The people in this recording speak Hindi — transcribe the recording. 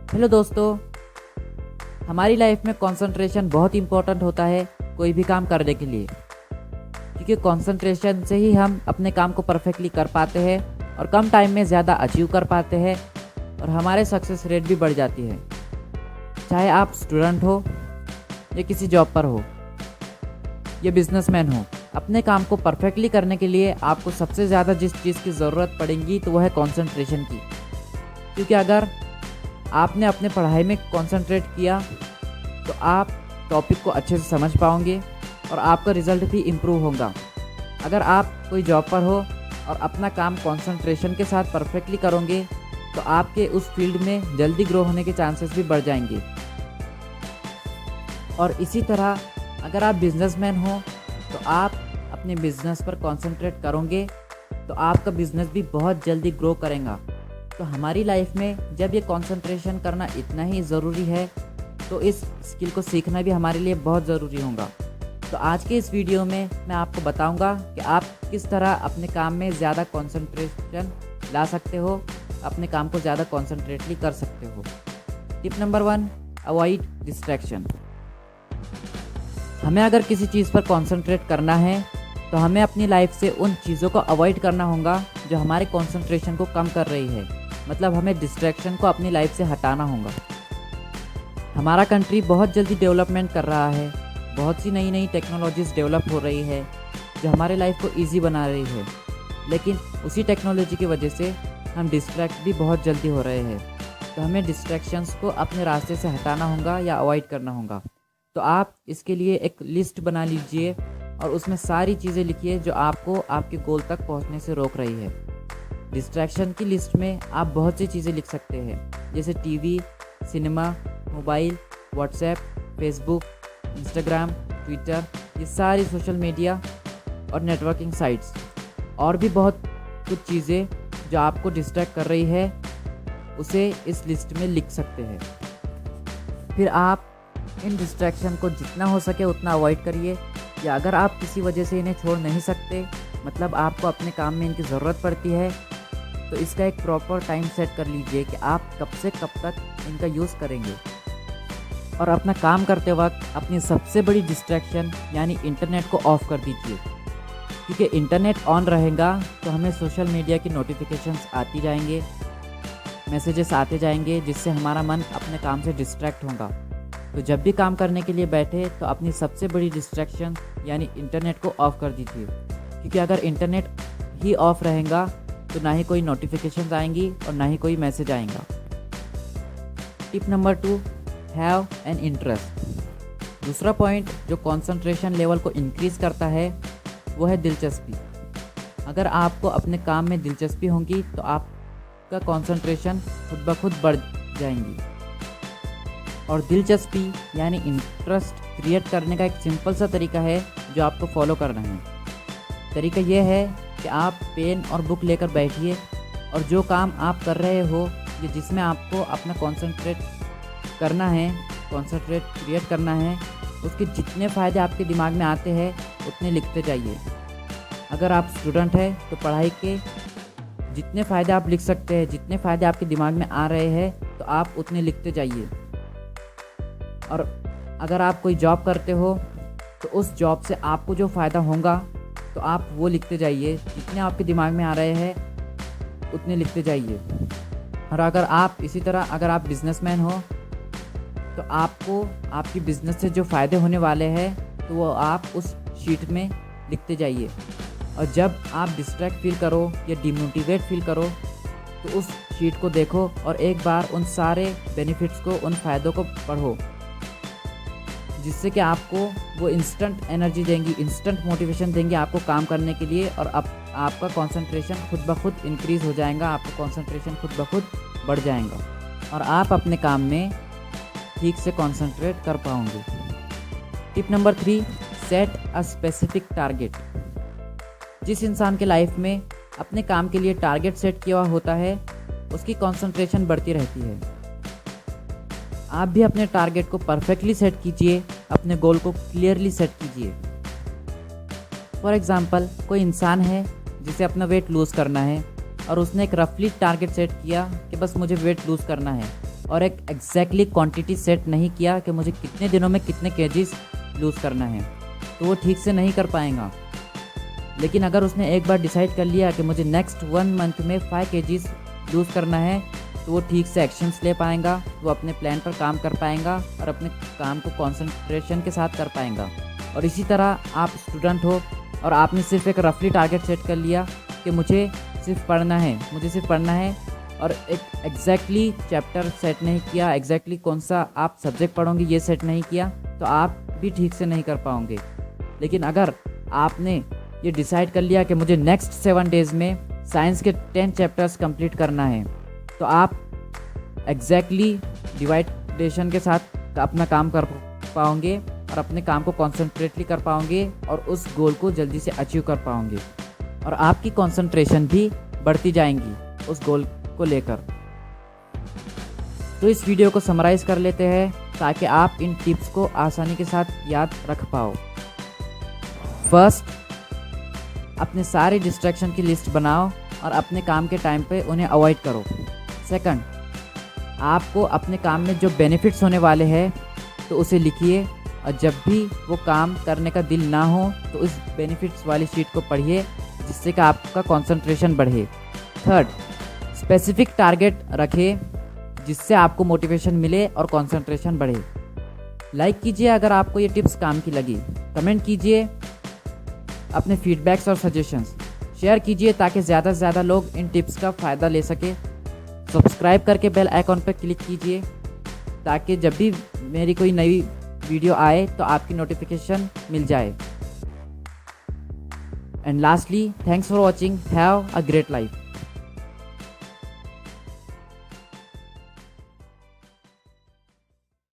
हेलो दोस्तों, हमारी लाइफ में कंसंट्रेशन बहुत इम्पोर्टेंट होता है कोई भी काम करने के लिए, क्योंकि कंसंट्रेशन से ही हम अपने काम को परफेक्टली कर पाते हैं और कम टाइम में ज़्यादा अचीव कर पाते हैं और हमारे सक्सेस रेट भी बढ़ जाती है। चाहे आप स्टूडेंट हो या किसी जॉब पर हो या बिजनेसमैन हो, अपने काम को परफेक्टली करने के लिए आपको सबसे ज़्यादा जिस चीज़ की ज़रूरत पड़ेगी तो वह है कंसंट्रेशन की। क्योंकि अगर आपने अपने पढ़ाई में कंसंट्रेट किया तो आप टॉपिक को अच्छे से समझ पाओगे और आपका रिज़ल्ट भी इम्प्रूव होगा। अगर आप कोई जॉब पर हो और अपना काम कंसंट्रेशन के साथ परफेक्टली करोगे तो आपके उस फील्ड में जल्दी ग्रो होने के चांसेस भी बढ़ जाएंगे। और इसी तरह अगर आप बिजनेसमैन हो तो आप अपने बिजनेस पर कंसंट्रेट करोगे तो आपका बिजनेस भी बहुत जल्दी ग्रो करेगा। तो हमारी लाइफ में जब ये कंसंट्रेशन करना इतना ही ज़रूरी है तो इस स्किल को सीखना भी हमारे लिए बहुत ज़रूरी होगा। तो आज के इस वीडियो में मैं आपको बताऊंगा कि आप किस तरह अपने काम में ज़्यादा कंसंट्रेशन ला सकते हो, अपने काम को ज़्यादा कंसंट्रेटली कर सकते हो। Tip number 1, avoid distraction. हमें अगर किसी चीज़ पर कंसंट्रेट करना है तो हमें अपनी लाइफ से उन चीज़ों को अवॉइड करना होगा जो हमारे कंसंट्रेशन को कम कर रही है। मतलब हमें डिस्ट्रैक्शन को अपनी लाइफ से हटाना होगा। हमारा कंट्री बहुत जल्दी डेवलपमेंट कर रहा है, बहुत सी नई नई टेक्नोलॉजीज़ डेवलप हो रही है जो हमारे लाइफ को ईजी बना रही है, लेकिन उसी टेक्नोलॉजी की वजह से हम डिस्ट्रैक्ट भी बहुत जल्दी हो रहे हैं। तो हमें डिस्ट्रैक्शंस को अपने रास्ते से हटाना होगा या अवॉइड करना होगा। तो आप इसके लिए एक लिस्ट बना लीजिए और उसमें सारी चीज़ें लिखिए जो आपको आपके गोल तक पहुंचने से रोक रही है। डिस्ट्रैक्शन की लिस्ट में आप बहुत सी चीज़ें लिख सकते हैं, जैसे TV, cinema, mobile, WhatsApp, Facebook, Instagram, Twitter, ये सारी सोशल मीडिया और नेटवर्किंग साइट्स, और भी बहुत कुछ चीज़ें जो आपको डिस्ट्रैक्ट कर रही है उसे इस लिस्ट में लिख सकते हैं। फिर आप इन डिस्ट्रैक्शन को जितना हो सके उतना अवॉइड करिए, या अगर आप किसी वजह से इन्हें छोड़ नहीं सकते, मतलब आपको अपने काम में इनकी ज़रूरत पड़ती है, तो इसका एक प्रॉपर टाइम सेट कर लीजिए कि आप कब से कब तक इनका यूज़ करेंगे। और अपना काम करते वक्त अपनी सबसे बड़ी डिस्ट्रैक्शन यानी इंटरनेट को ऑफ़ कर दीजिए, क्योंकि इंटरनेट ऑन रहेगा तो हमें सोशल मीडिया की नोटिफिकेशंस आती जाएंगे, मैसेजेस आते जाएंगे, जिससे हमारा मन अपने काम से डिस्ट्रैक्ट होगा। तो जब भी काम करने के लिए बैठे तो अपनी सबसे बड़ी डिस्ट्रैक्शन यानी इंटरनेट को ऑफ़ कर दीजिए, क्योंकि अगर इंटरनेट ही ऑफ़ रहेगा तो ना ही कोई नोटिफिकेशंस आएंगी और ना ही कोई मैसेज आएगा। Tip number 2, have an interest. दूसरा पॉइंट जो कंसंट्रेशन लेवल को इंक्रीज़ करता है वो है दिलचस्पी। अगर आपको अपने काम में दिलचस्पी होगी तो आपका कंसंट्रेशन खुद ब खुद बढ़ जाएंगी। और दिलचस्पी यानी इंटरेस्ट क्रिएट करने का एक सिंपल सा तरीका है जो आपको फॉलो करना है। तरीका यह है कि आप पेन और बुक लेकर बैठिए और जो काम आप कर रहे हो या जिसमें आपको अपना कंसंट्रेट क्रिएट करना है, उसके जितने फ़ायदे आपके दिमाग में आते हैं उतने लिखते जाइए। अगर आप स्टूडेंट हैं तो पढ़ाई के जितने फ़ायदे आप लिख सकते हैं, जितने फ़ायदे आपके दिमाग में आ रहे हैं तो आप उतने लिखते जाइए। और अगर आप कोई जॉब करते हो तो उस जॉब से आपको जो फ़ायदा होगा तो आप वो लिखते जाइए, जितने आपके दिमाग में आ रहे हैं उतने लिखते जाइए। और अगर आप बिजनेसमैन हो तो आपको आपकी बिज़नेस से जो फ़ायदे होने वाले हैं तो वो आप उस शीट में लिखते जाइए। और जब आप डिस्ट्रैक्ट फील करो या डिमोटिवेट फील करो तो उस शीट को देखो और एक बार उन सारे बेनिफिट्स को, उन फ़ायदों को पढ़ो, जिससे कि आपको वो इंस्टेंट एनर्जी देंगी, इंस्टेंट मोटिवेशन देंगी आपको काम करने के लिए। और अब आपका कंसंट्रेशन खुद ब खुद इंक्रीज़ हो जाएगा, आपका कंसंट्रेशन खुद ब खुद बढ़ जाएगा और आप अपने काम में ठीक से कंसंट्रेट कर पाओगे। Tip number 3, set a specific target. जिस इंसान के लाइफ में अपने काम के लिए टारगेट सेट किया हुआ होता है उसकी कंसंट्रेशन बढ़ती रहती है। आप भी अपने टारगेट को परफेक्टली सेट कीजिए, अपने गोल को क्लियरली सेट कीजिए। फॉर एग्ज़ाम्पल, कोई इंसान है जिसे अपना वेट लूज़ करना है और उसने एक रफली टारगेट सेट किया कि बस मुझे वेट लूज़ करना है, और एक एग्जैक्टली क्वांटिटी सेट नहीं किया कि मुझे कितने दिनों में कितने केजीज लूज़ करना है, तो वो ठीक से नहीं कर पाएगा। लेकिन अगर उसने एक बार डिसाइड कर लिया कि मुझे नेक्स्ट 1 मंथ में 5 केजीज लूज़ करना है, तो वो ठीक से एक्शंस ले पाएगा, वो अपने प्लान पर काम कर पाएगा और अपने काम को कंसंट्रेशन के साथ कर पाएगा। और इसी तरह आप स्टूडेंट हो और आपने सिर्फ एक रफली टारगेट सेट कर लिया कि मुझे सिर्फ पढ़ना है और एक एग्जैक्टली चैप्टर सेट नहीं किया, एग्जैक्टली कौन सा आप सब्जेक्ट पढ़ोगे ये सेट नहीं किया, तो आप भी ठीक से नहीं कर पाओगे। लेकिन अगर आपने ये डिसाइड कर लिया कि मुझे नेक्स्ट 7 डेज़ में साइंस के 10 चैप्टर्स कंप्लीट करना है, तो आप एग्जैक्टली डिवाइडेशन के साथ अपना काम कर पाओगे और अपने काम को कॉन्सेंट्रेटली कर पाओगे और उस गोल को जल्दी से अचीव कर पाओगे और आपकी कॉन्सेंट्रेशन भी बढ़ती जाएंगी उस गोल को लेकर। तो इस वीडियो को समराइज़ कर लेते हैं ताकि आप इन टिप्स को आसानी के साथ याद रख पाओ। फर्स्ट, अपने सारे डिस्ट्रैक्शन की लिस्ट बनाओ और अपने काम के टाइम पे उन्हें अवॉइड करो। सेकंड, आपको अपने काम में जो बेनिफिट्स होने वाले हैं तो उसे लिखिए और जब भी वो काम करने का दिल ना हो तो उस बेनिफिट्स वाली शीट को पढ़िए, जिससे कि आपका कंसंट्रेशन बढ़े। थर्ड, स्पेसिफिक टारगेट रखें जिससे आपको मोटिवेशन मिले और कंसंट्रेशन बढ़े। लाइक कीजिए अगर आपको ये टिप्स काम की लगी, कमेंट कीजिए अपने फीडबैक्स और सजेशंस, शेयर कीजिए ताकि ज़्यादा से ज़्यादा लोग इन टिप्स का फ़ायदा ले सके। सब्सक्राइब करके बेल आइकॉन पर क्लिक कीजिए ताकि जब भी मेरी कोई नई वीडियो आए तो आपकी नोटिफिकेशन मिल जाए। And lastly, thanks for watching, have a great life.